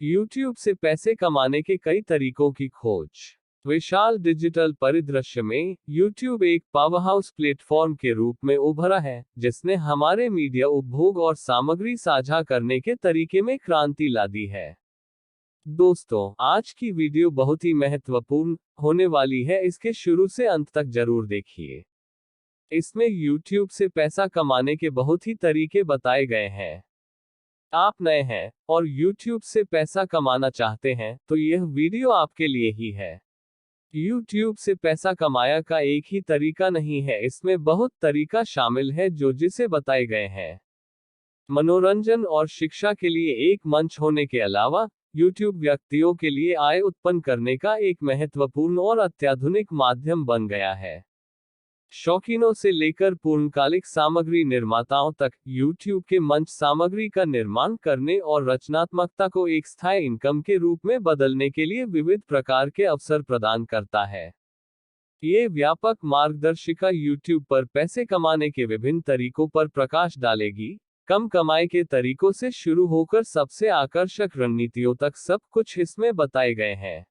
YouTube से पैसे कमाने के कई तरीकों की खोज। विशाल डिजिटल परिदृश्य में YouTube एक पावरहाउस प्लेटफॉर्म के रूप में उभरा है, जिसने हमारे मीडिया उपभोग और सामग्री साझा करने के तरीके में क्रांति ला दी है। दोस्तों, आज की वीडियो बहुत ही महत्वपूर्ण होने वाली है, इसके शुरू से अंत तक जरूर देखिए। इसमें YouTube से पैसा कमाने के बहुत ही तरीके बताए गए हैं। आप नए हैं और YouTube से पैसा कमाना चाहते हैं तो यह वीडियो आपके लिए ही है। YouTube से पैसा कमाया का एक ही तरीका नहीं है, इसमें बहुत तरीका शामिल है जो जिसे बताए गए हैं। मनोरंजन और शिक्षा के लिए एक मंच होने के अलावा YouTube व्यक्तियों के लिए आय उत्पन्न करने का एक महत्वपूर्ण और अत्याधुनिक माध्यम बन गया है। शौकीनों से लेकर पूर्णकालिक सामग्री निर्माताओं तक YouTube के मंच सामग्री का निर्माण करने और रचनात्मकता को एक स्थायी इनकम के रूप में बदलने के लिए विविध प्रकार के अवसर प्रदान करता है। ये व्यापक मार्गदर्शिका YouTube पर पैसे कमाने के विभिन्न तरीकों पर प्रकाश डालेगी, कम कमाई के तरीकों से शुरू होकर सबसे आकर्षक रणनीतियों तक सब कुछ इसमें बताए गए हैं।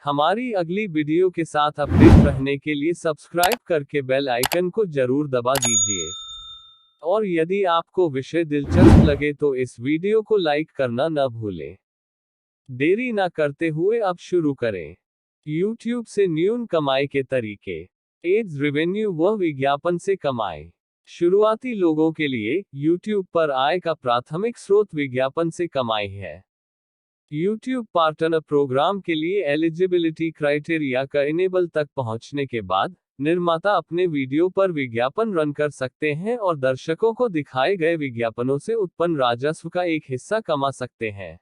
हमारी अगली वीडियो के साथ अपडेट रहने के लिए सब्सक्राइब करके बेल आइकन को जरूर दबा दीजिए। और यदि आपको विषय दिलचस्प लगे तो इस वीडियो को लाइक करना न भूलें। देरी न करते हुए अब शुरू करें। YouTube से न्यून कमाई के तरीके। एड्स रेवेन्यू वह विज्ञापन से कमाई। शुरुआती लोगों के लिए YouTube पर आय का प्राथमिक स्रोत विज्ञापन से कमाई है। YouTube पार्टनर प्रोग्राम के लिए एलिजिबिलिटी क्राइटेरिया का इनेबल तक पहुंचने के बाद निर्माता अपने वीडियो पर विज्ञापन रन कर सकते हैं और दर्शकों को दिखाए गए विज्ञापनों से उत्पन्न राजस्व का एक हिस्सा कमा सकते हैं।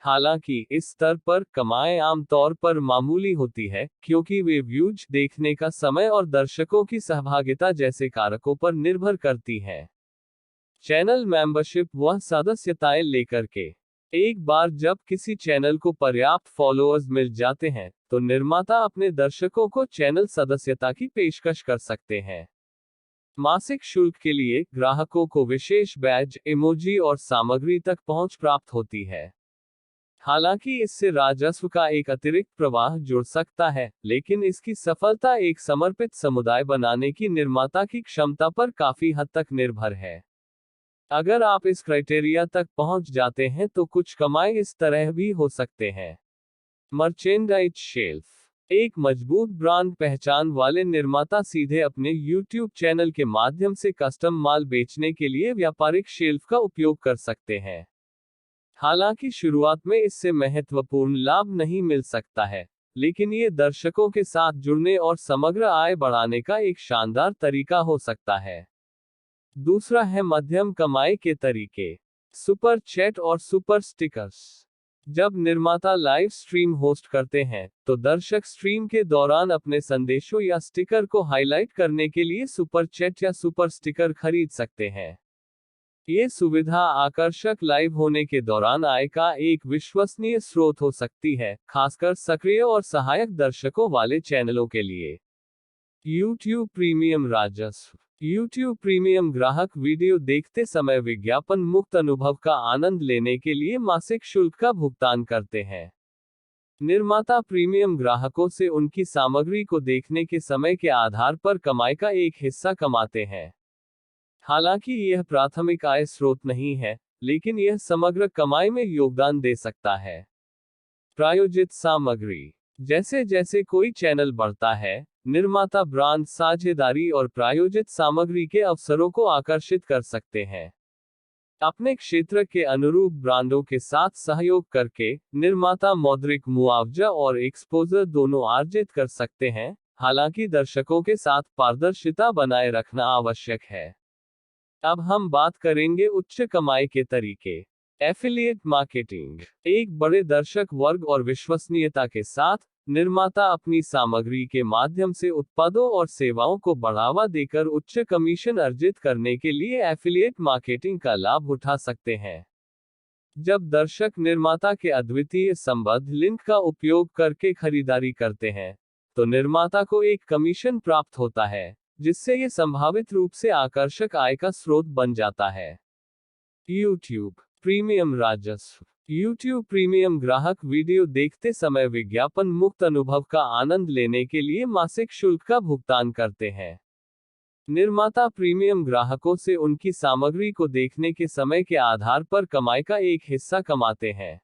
हालांकि इस स्तर पर कमाई आमतौर पर मामूली होती है, क्योंकि वे व्यूज देखने का समय और दर्शकों की सहभागिता जैसे कारकों पर निर्भर करती हैं। चैनल मेंबरशिप वह सदस्यताएं लेकर के एक बार जब किसी चैनल को पर्याप्त फॉलोअर्स मिल जाते हैं तो निर्माता अपने दर्शकों को चैनल सदस्यता की पेशकश कर सकते हैं। मासिक शुल्क के लिए ग्राहकों को विशेष बैज, इमोजी और सामग्री तक पहुंच प्राप्त होती है। हालांकि इससे राजस्व का एक अतिरिक्त प्रवाह जुड़ सकता है, लेकिन इसकी सफलता एक समर्पित समुदाय बनाने की निर्माता की क्षमता पर काफी हद तक निर्भर है। अगर आप इस क्राइटेरिया तक पहुंच जाते हैं तो कुछ कमाई इस तरह भी हो सकते हैं। Merchandise shelf. एक मजबूत ब्रांड पहचान वाले निर्माता सीधे अपने YouTube चैनल के माध्यम से कस्टम माल बेचने के लिए व्यापारिक शेल्फ का उपयोग कर सकते हैं। हालांकि शुरुआत में इससे महत्वपूर्ण लाभ नहीं मिल सकता है, लेकिन ये दर्शकों के साथ जुड़ने और समग्र आय बढ़ाने का एक शानदार तरीका हो सकता है। दूसरा है मध्यम कमाई के तरीके। सुपर चैट और सुपर स्टिकर्स। जब निर्माता लाइव स्ट्रीम होस्ट करते हैं तो दर्शक स्ट्रीम के दौरान अपने संदेशों या स्टिकर को हाईलाइट करने के लिए सुपर चैट या सुपर स्टिकर खरीद सकते हैं। ये सुविधा आकर्षक लाइव होने के दौरान आय का एक विश्वसनीय स्रोत हो सकती है, खासकर सक्रिय और सहायक दर्शकों वाले चैनलों के लिए। YouTube प्रीमियम राजस्व। YouTube प्रीमियम ग्राहक वीडियो देखते समय विज्ञापन मुक्त अनुभव का आनंद लेने के लिए मासिक शुल्क का भुगतान करते हैं। निर्माता प्रीमियम ग्राहकों से उनकी सामग्री को देखने के समय के आधार पर कमाई का एक हिस्सा कमाते हैं। हालांकि यह प्राथमिक आय स्रोत नहीं है, लेकिन यह समग्र कमाई में योगदान दे सकता है। प्रायोजित सामग्री। जैसे जैसे कोई चैनल बढ़ता है, निर्माता ब्रांड साझेदारी और प्रायोजित सामग्री के अवसरों को आकर्षित कर सकते हैं। अपने क्षेत्र के अनुरूप ब्रांडों के साथ सहयोग करके निर्माता मौद्रिक मुआवजा और एक्सपोजर दोनों अर्जित कर सकते हैं, हालांकि दर्शकों के साथ पारदर्शिता बनाए रखना आवश्यक है। अब हम बात करेंगे उच्च कमाई के तरीके। Affiliate marketing. एक बड़े दर्शक वर्ग और विश्वसनीयता के साथ निर्माता अपनी सामग्री के माध्यम से उत्पादों और सेवाओं को बढ़ावा देकर उच्च कमीशन अर्जित करने के लिए एफिलिएट मार्केटिंग का लाभ उठा सकते हैं। जब दर्शक निर्माता के अद्वितीय संबद्ध लिंक का उपयोग करके खरीदारी करते हैं तो निर्माता को एक कमीशन प्राप्त होता है, जिससे ये संभावित रूप से आकर्षक आय का स्रोत बन जाता है। YouTube प्रीमियम राजस्व। YouTube प्रीमियम ग्राहक वीडियो देखते समय विज्ञापन मुक्त अनुभव का आनंद लेने के लिए मासिक शुल्क का भुगतान करते हैं। निर्माता प्रीमियम ग्राहकों से उनकी सामग्री को देखने के समय के आधार पर कमाई का एक हिस्सा कमाते हैं।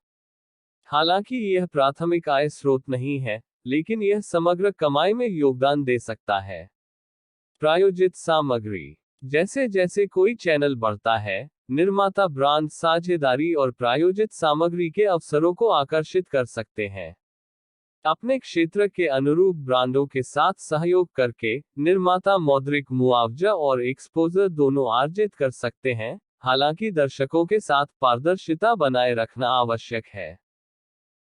हालांकि यह प्राथमिक आय स्रोत नहीं है, लेकिन यह समग्र कमाई में योगदान दे सकता है। प्रायोजित सामग्री। जैसे जैसे कोई चैनल बढ़ता है, निर्माता ब्रांड साझेदारी और प्रायोजित सामग्री के अवसरों को आकर्षित कर सकते हैं। अपने क्षेत्र के अनुरूप ब्रांडों के साथ सहयोग करके निर्माता मौद्रिक मुआवजा और एक्सपोजर दोनों अर्जित कर सकते हैं, हालांकि दर्शकों के साथ पारदर्शिता बनाए रखना आवश्यक है।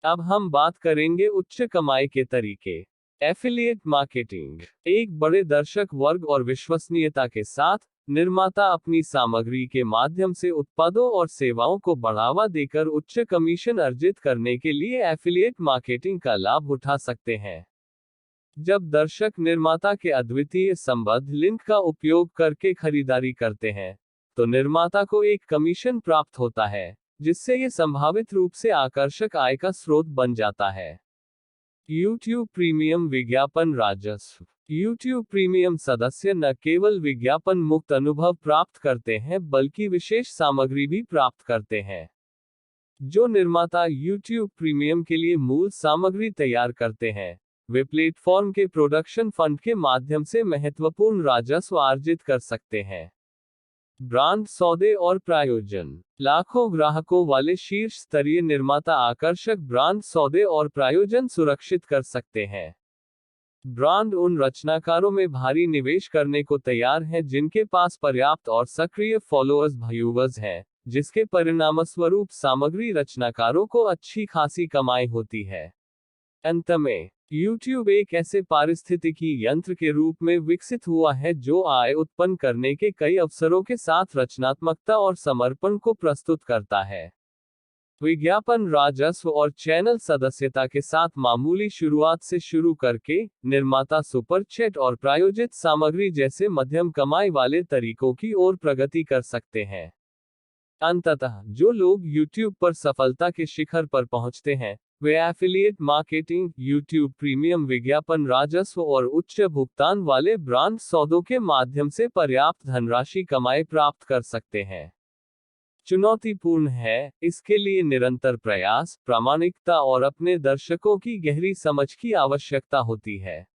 अब हम बात करेंगे उच्च कमाई के तरीके। Affiliate marketing. एक बड़े दर्शक वर्ग और विश्वसनीयता के साथ निर्माता अपनी सामग्री के माध्यम से उत्पादों और सेवाओं को बढ़ावा देकर उच्च कमीशन अर्जित करने के लिए एफिलिएट मार्केटिंग का लाभ उठा सकते हैं। जब दर्शक निर्माता के अद्वितीय संबंध लिंक का उपयोग करके खरीदारी करते हैं, तो निर्माता को एक कमीशन प्राप्त होता है, जिससे ये संभावित रूप से आकर्षक आय का स्रोत बन जाता है। YouTube प्रीमियम विज्ञापन राजस्व। YouTube प्रीमियम सदस्य न केवल विज्ञापन मुक्त अनुभव प्राप्त करते हैं, बल्कि विशेष सामग्री भी प्राप्त करते हैं। जो निर्माता YouTube प्रीमियम के लिए मूल सामग्री तैयार करते हैं, वे प्लेटफॉर्म के प्रोडक्शन फंड के माध्यम से महत्वपूर्ण राजस्व अर्जित कर सकते हैं। ब्रांड सौदे और प्रायोजन। लाखों ग्राहकों वाले शीर्ष स्तरीय निर्माता आकर्षक ब्रांड सौदे और प्रायोजन सुरक्षित कर सकते हैं। ब्रांड उन रचनाकारों में भारी निवेश करने को तैयार हैं जिनके पास पर्याप्त और सक्रिय फॉलोअर्स व्यूअर्स हैं, जिसके परिणामस्वरूप सामग्री रचनाकारों को अच्छी खासी कमाई होती है। अंत में, YouTube एक ऐसे पारिस्थितिकी यंत्र के रूप में विकसित हुआ है जो आय उत्पन्न करने के कई अवसरों के साथ रचनात्मकता और समर्पण को प्रस्तुत करता है। विज्ञापन राजस्व और चैनल सदस्यता के साथ मामूली शुरुआत से शुरू करके, निर्माता सुपर चैट और प्रायोजित सामग्री जैसे मध्यम कमाई वाले तरीकों की ओर प्रगति कर सकते हैं। अंततः, जो लोग YouTube पर सफलता के शिखर पर पहुंचते हैं, वे एफिलिएट मार्केटिंग, YouTube प्रीमियम विज्ञापन राजस्व और उच्च भुगतान वाले ब्रांड सौदों के माध्यम से पर्याप्त धनराशि कमाई प्राप्त कर सकते हैं। चुनौतीपूर्ण है, इसके लिए निरंतर प्रयास, प्रामाणिकता और अपने दर्शकों की गहरी समझ की आवश्यकता होती है।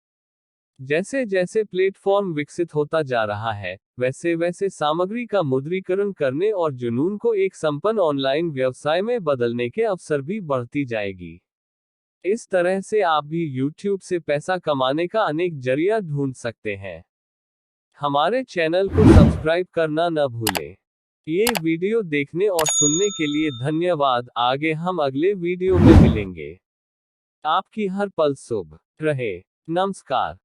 जैसे जैसे प्लेटफॉर्म विकसित होता जा रहा है, वैसे वैसे सामग्री का मुद्रीकरण करने और जुनून को एक संपन्न ऑनलाइन व्यवसाय में बदलने के अवसर भी बढ़ती जाएगी। इस तरह से आप भी YouTube से पैसा कमाने का अनेक जरिया ढूंढ सकते हैं। हमारे चैनल को सब्सक्राइब करना न भूलें। ये वीडियो देखने और सुनने के लिए धन्यवाद। आगे हम अगले वीडियो में मिलेंगे। आपकी हर पल शुभ रहे। नमस्कार।